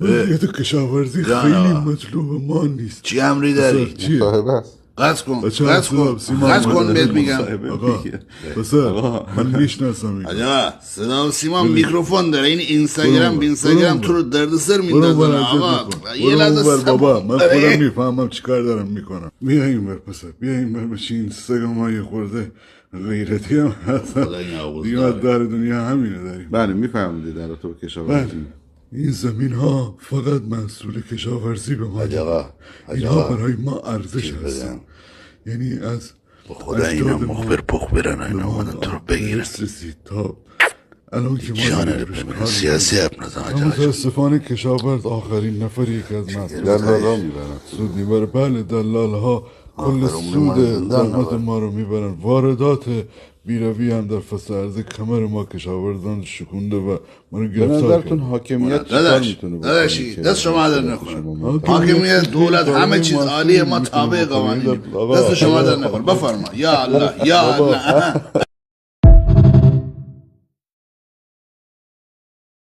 وضعیت کشاورزی خیلی مطلوب ما نیست. چی امری داری؟ قصد کن بهت میگم. آقا بسر من میشناسم. آقا صدا سیما میکروفون داره. این اینستاگرام تو رو دردسر میندازه. آقا یه لحظه بابا من خودم میفهمم چیکار دارم میکنم. بیا این بر پسر، بیا این بر بشین. اینستاگرام ها یه خورده غیرتی هم هست دیگه. در دنیا همینه داریم. بله میفهمید در تو کشاورزی این زمین ها فقط محصول کشاورزی به ما داره. اینها برای ما ارزش هستن. یعنی از خدا اینا مخبر برن اینا اومدن تو رو بگیرن. تا الان که ما جانه ببینن سیاسی حرف نزن. متاسفانه کشاورز آخرین نفری که از دلال میبرن سود میبره. بله دلال ها کل سود زحمت ما رو میبرن. واردات بیروی هم در فصل عرضه کمر ما کشاورزان شکونده و ما رو گرفتار کرد. نظرتون حاکمیت چیکار میتونه بکنه؟ داداشی دست شما در نکنه. حاکمیت دولت همه چیز عالیه، ما تابع قوانین. دست شما در نکنه. بفرما. یا الله یا الله.